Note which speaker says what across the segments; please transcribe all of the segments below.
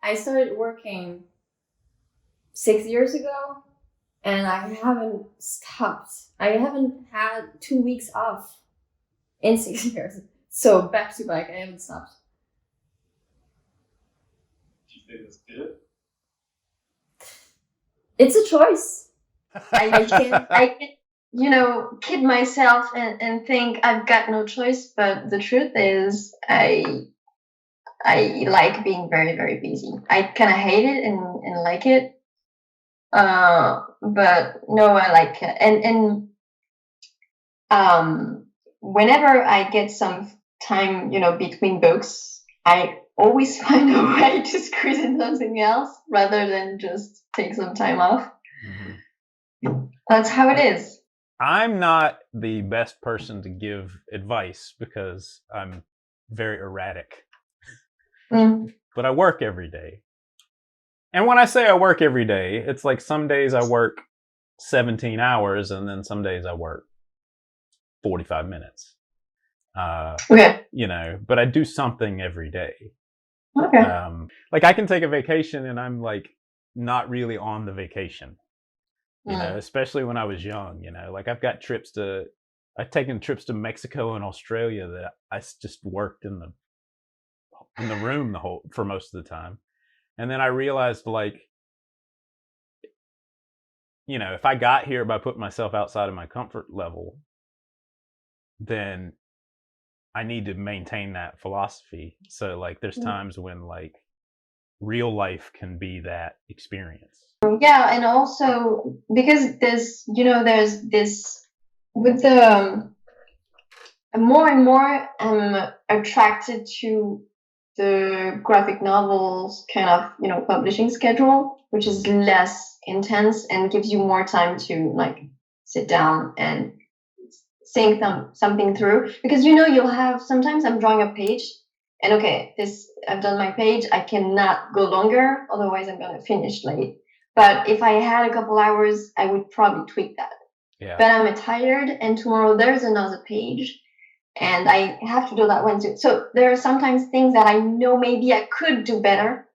Speaker 1: I started working 6 years ago, and I haven't stopped. I haven't had 2 weeks off in 6 years. So back to back, I haven't stopped.
Speaker 2: Do you think that's good?
Speaker 1: It's a choice.
Speaker 3: I can, kid myself and think I've got no choice, but the truth is I like being very, very busy. I kind of hate it and like it. But no, I like it. And whenever I get some time, between books, I always find a way to squeeze in something else rather than just take some time off. Mm-hmm. That's how it is.
Speaker 4: I'm not the best person to give advice because I'm very erratic. But I work every day. And when I say I work every day, it's like some days I work 17 hours and then some days I work 45 minutes.
Speaker 3: Okay.
Speaker 4: But I do something every day.
Speaker 3: Okay.
Speaker 4: Like I can take a vacation and I'm like not really on the vacation. Especially when I was young, like I've taken trips to Mexico and Australia that I just worked in the room for most of the time. And then I realized like, if I got here by putting myself outside of my comfort level, then I need to maintain that philosophy. So like there's times when like real life can be that experience.
Speaker 3: Yeah, and also because there's this with the more and more I'm attracted to the graphic novels kind of publishing schedule, which is less intense and gives you more time to like sit down and think something through. Because you'll have sometimes I'm drawing a page and I've done my page, I cannot go longer, otherwise I'm gonna finish late. But if I had a couple hours, I would probably tweak that. Yeah. But I'm tired, and tomorrow there's another page, and I have to do that one too. So there are sometimes things that I know maybe I could do better,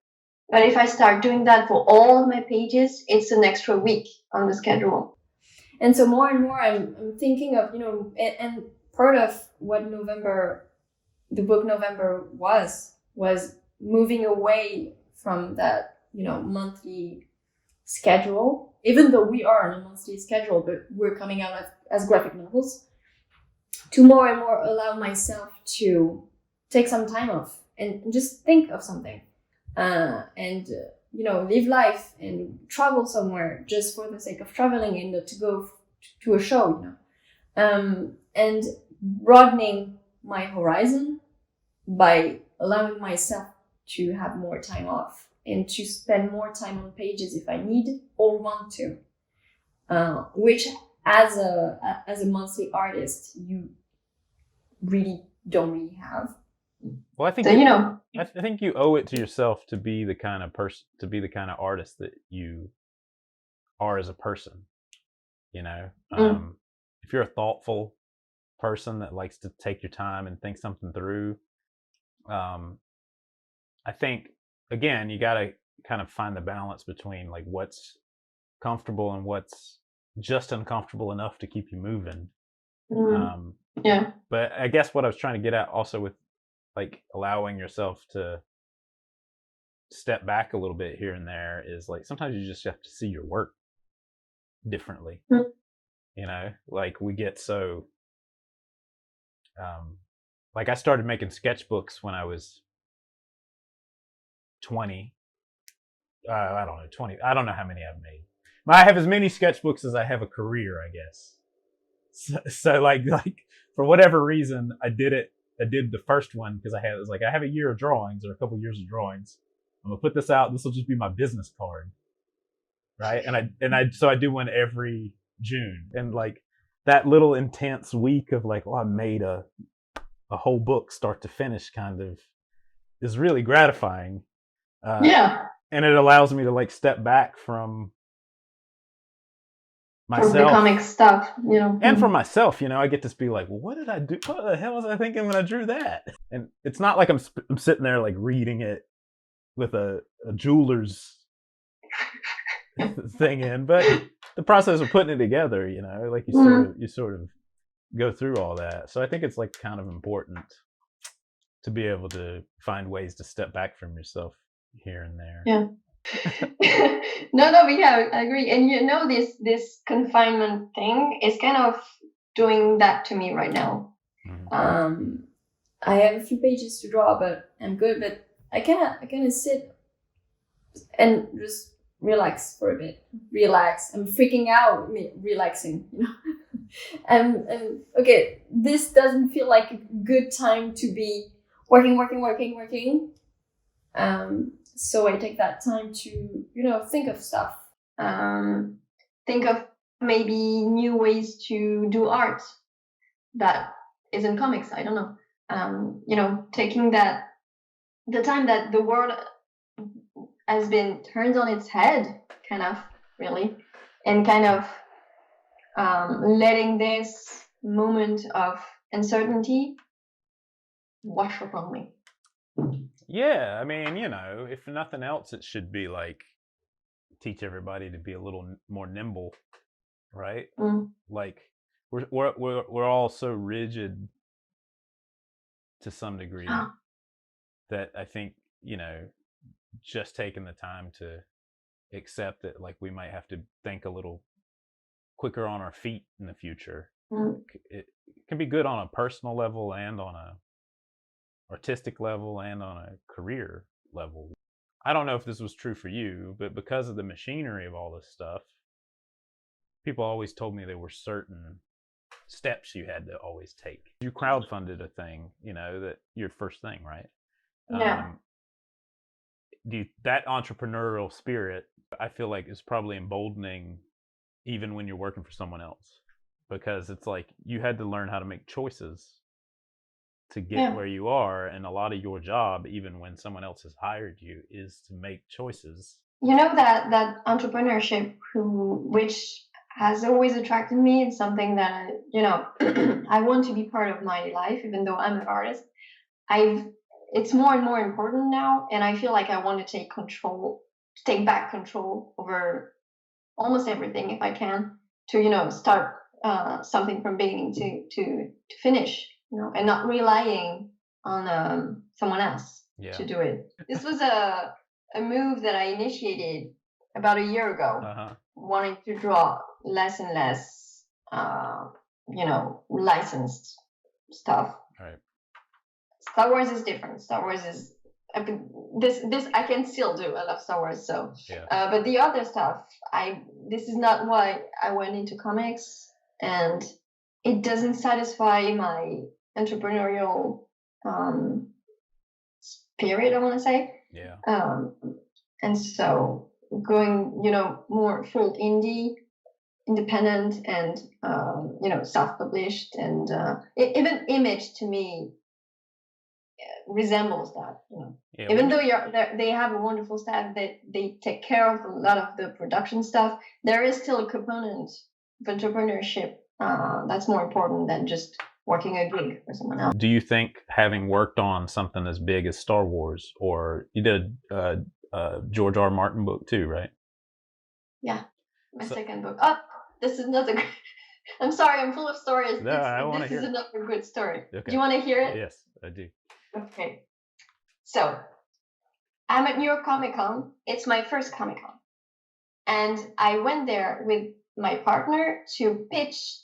Speaker 3: but if I start doing that for all of my pages, it's an extra week on the schedule.
Speaker 1: And so more and more, I'm thinking of and part of what the book November was moving away from that monthly schedule, even though we are on a monthly schedule, but we're coming out as graphic novels, to more and more allow myself to take some time off and just think of something, and live life and travel somewhere just for the sake of traveling and to go to a show, and broadening my horizon by allowing myself to have more time off and to spend more time on pages if I need or want to, which as a monthly artist you really don't really have.
Speaker 4: Well, I think I think you owe it to yourself to be the kind of person, to be the kind of artist that you are as a person. If you're a thoughtful person that likes to take your time and think something through, I think again you got to kind of find the balance between like what's comfortable and what's just uncomfortable enough to keep you moving.
Speaker 3: Yeah.
Speaker 4: But I guess what I was trying to get at also with like allowing yourself to step back a little bit here and there is like sometimes you just have to see your work differently. Like we get so like I started making sketchbooks when I was 20. I don't know, 20. I don't know how many I've made. I have as many sketchbooks as I have a career, I guess. So like for whatever reason, I did the first one because I have a year of drawings or a couple years of drawings. I'm gonna put this out. This will just be my business card, right? So I do one every June, and like that little intense week of like, I made a whole book start to finish, kind of is really gratifying.
Speaker 3: Yeah.
Speaker 4: And it allows me to like step back from myself,
Speaker 3: from the comic stuff,
Speaker 4: and for myself, I get to be like, well, what did I do? What the hell was I thinking when I drew that? And it's not like I'm sitting there like reading it with a jeweler's thing in, but the process of putting it together, you know, like you sort of go through all that. So I think it's like kind of important to be able to find ways to step back from yourself here and there.
Speaker 3: Yeah. No, but yeah, I agree. And you know, this confinement thing is kind of doing that to me right now.
Speaker 4: Mhm.
Speaker 1: I have a few pages to draw, but I'm good. But I kind of sit and just relax for a bit. Relax. I'm freaking out. Relaxing, you know. and okay, this doesn't feel like a good time to be working. So I take that time to, you know, think of stuff.
Speaker 3: Think of maybe new ways to do art that isn't comics. I don't know. You know, taking the time that the world has been turned on its head, kind of, really, and kind of letting this moment of uncertainty wash upon me.
Speaker 4: Yeah, I mean, you know, if nothing else, it should be like teach everybody to be a little more nimble, right? Like we're all so rigid to some degree that I think, you know, just taking the time to accept that like we might have to think a little quicker on our feet in the future. It can be good on a personal level and on a artistic level and on a career level. I don't know if this was true for you, but because of the machinery of all this stuff, people always told me there were certain steps you had to always take. You crowdfunded a thing, you know, that your first thing, right?
Speaker 3: Yeah.
Speaker 4: That entrepreneurial spirit, I feel like, is probably emboldening even when you're working for someone else, because it's like you had to learn how to make choices to get where you are, and a lot of your job, even when someone else has hired you, is to make choices.
Speaker 3: You know, that entrepreneurship, which has always attracted me, it's something that, you know, I want to be part of my life, even though I'm an artist. It's more and more important now, and I feel like I want to take back control over almost everything if I can, to, you know, start something from beginning to finish, you know, and not relying on someone else to do it. This was a move that I initiated about a year ago, wanting to draw less and less, you know, licensed stuff.
Speaker 4: Right.
Speaker 3: Star Wars is different. Star Wars is this I can still do. I love Star Wars, so but the other stuff, this is not why I went into comics, and it doesn't satisfy my entrepreneurial spirit, I want to say. And so going, you know, more full independent, and you know, self-published, and even Image to me resembles that, you know. Even though they have a wonderful staff that they take care of a lot of the production stuff, there is still a component of entrepreneurship that's more important than just working a gig for someone else.
Speaker 4: Do you think, having worked on something as big as Star Wars, or you did a George R. Martin book too, right?
Speaker 3: Yeah, my second book. Oh, this is another. I'm sorry, I'm full of stories.
Speaker 4: No, I want to hear.
Speaker 3: This is another good story.
Speaker 4: Okay.
Speaker 3: Do you want to hear it?
Speaker 4: Yes, I do.
Speaker 3: Okay. So, I'm at New York Comic Con. It's my first Comic Con. And I went there with my partner to pitch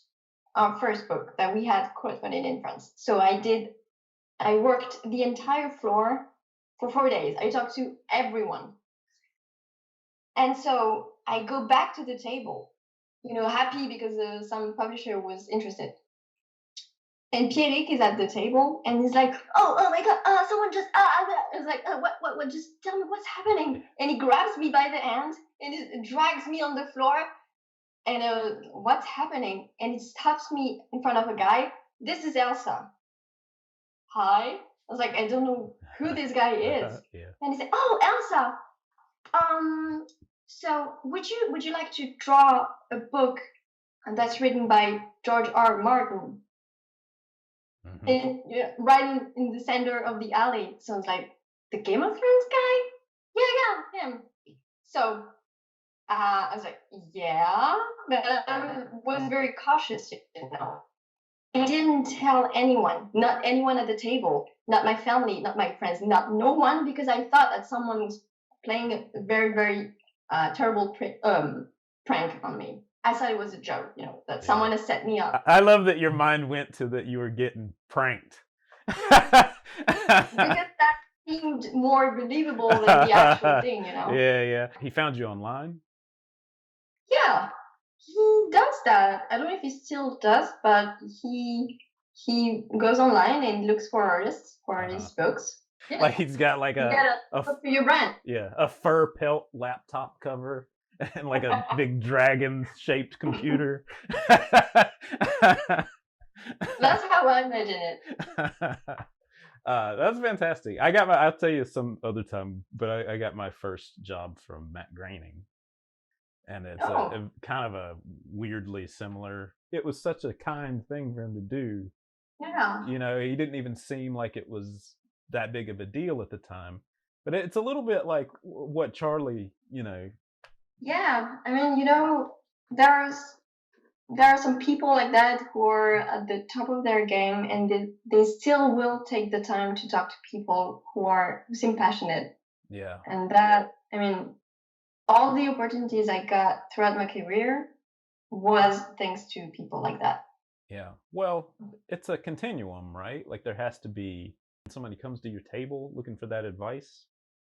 Speaker 3: our first book that we had crowdfunded in France. So I worked the entire floor for 4 days. I talked to everyone. And so I go back to the table, you know, happy because some publisher was interested. And Pierrick is at the table, and he's like, "Oh my God! Someone just I was like, what? Just tell me what's happening." And he grabs me by the hand and he drags me on the floor. And what's happening? And he stops me in front of a guy. "This is Elsa. Hi." I was like, I don't know who this guy is. And he said, "Oh, Elsa. So would you like to draw a book that's written by George R. Martin?" And right in the center of the alley. Sounds like the Game of Thrones guy. yeah, him. So I was like, yeah, but I was very cautious, you know. I didn't tell anyone, not anyone at the table, not my family, not my friends, not no one, because I thought that someone was playing a very, very terrible prank on me. I thought it was a joke, you know, that someone has set me up.
Speaker 4: I love that your mind went to that you were getting pranked.
Speaker 3: Because that seemed more believable than the actual thing, you know.
Speaker 4: Yeah. He found you online?
Speaker 3: Yeah, he does that. I don't know if he still does, but he goes online and looks for artists for artists' books. Yeah.
Speaker 4: Like he's got like a
Speaker 3: for your brand.
Speaker 4: Yeah, a fur pelt laptop cover and like a big dragon shaped computer.
Speaker 3: That's how I imagine it.
Speaker 4: That's fantastic. I'll tell you some other time, but I got my first job from Matt Groening. And it's a kind of a weirdly similar. It was such a kind thing for him to do.
Speaker 3: Yeah.
Speaker 4: You know, he didn't even seem like it was that big of a deal at the time. But it's a little bit like what Charlie, you know.
Speaker 3: Yeah, I mean, you know, there are some people like that who are at the top of their game, and they still will take the time to talk to people who seem passionate.
Speaker 4: Yeah.
Speaker 3: And that, I mean, all the opportunities I got throughout my career was thanks to people like that.
Speaker 4: Yeah. Well, it's a continuum, right? Like there has to be somebody comes to your table looking for that advice.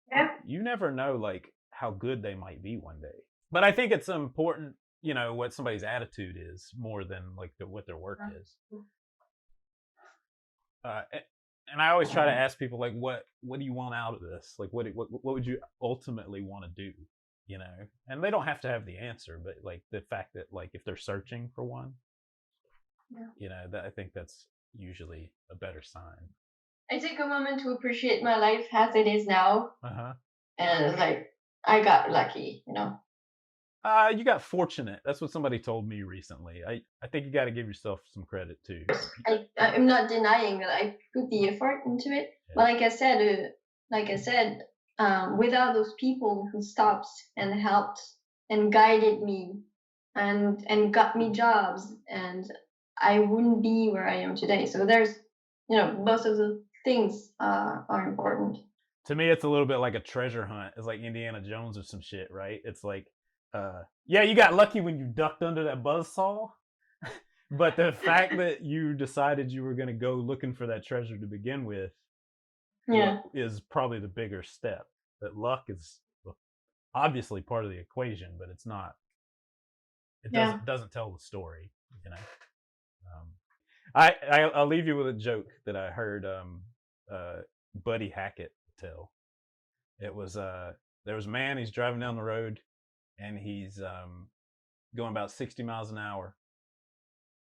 Speaker 3: Yeah.
Speaker 4: You never know like how good they might be one day. But I think it's important, you know, what somebody's attitude is more than like what their work is. And I always try to ask people like, what do you want out of this? Like, what would you ultimately want to do? You know, and they don't have to have the answer, but like the fact that like if they're searching for one, you know, I think that's usually a better sign.
Speaker 3: I take a moment to appreciate my life as it is now, and like I got lucky, you know.
Speaker 4: You got fortunate. That's what somebody told me recently. I think you got to give yourself some credit too.
Speaker 3: I'm not denying that I put the effort into it, but like I said, without those people who stopped and helped and guided me and got me jobs, and I wouldn't be where I am today. So there's, you know, both of the things are important.
Speaker 4: To me, it's a little bit like a treasure hunt. It's like Indiana Jones or some shit, right? It's like, yeah, you got lucky when you ducked under that buzzsaw, but the fact that you decided you were going to go looking for that treasure to begin with, is probably the bigger step. That luck is obviously part of the equation, but it's not. It doesn't tell the story, you know. I'll leave you with a joke that I heard Buddy Hackett tell. It was there was a man. He's driving down the road, and he's going about 60 miles an hour,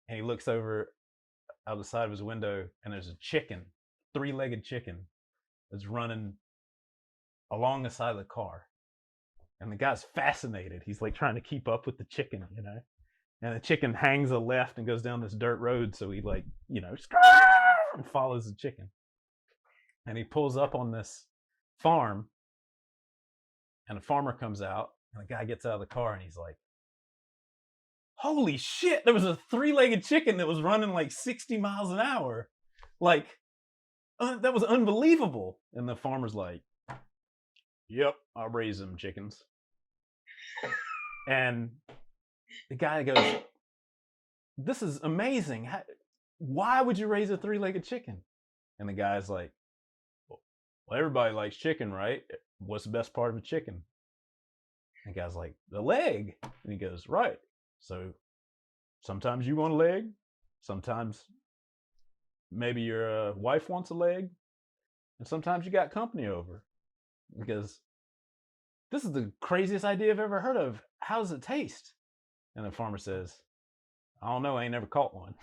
Speaker 4: and he looks over out the side of his window, and there's a chicken, three-legged chicken, that's running along the side of the car. And the guy's fascinated. He's like trying to keep up with the chicken, you know. And the chicken hangs a left and goes down this dirt road, so he like, you know, and follows the chicken. And he pulls up on this farm, and a farmer comes out, and the guy gets out of the car, and he's like, holy shit, there was a three-legged chicken that was running like 60 miles an hour. Like, that was unbelievable. And the farmer's like, yep, I'll raise them chickens. And the guy goes, this is amazing. Why would you raise a three-legged chicken? And the guy's like, well, everybody likes chicken, right? What's the best part of a chicken? And the guy's like, the leg. And he goes, right. So sometimes you want a leg. Sometimes maybe your wife wants a leg. And sometimes you got company over. Because this is the craziest idea I've ever heard of. How does it taste? And the farmer says, I don't know, I ain't never caught one.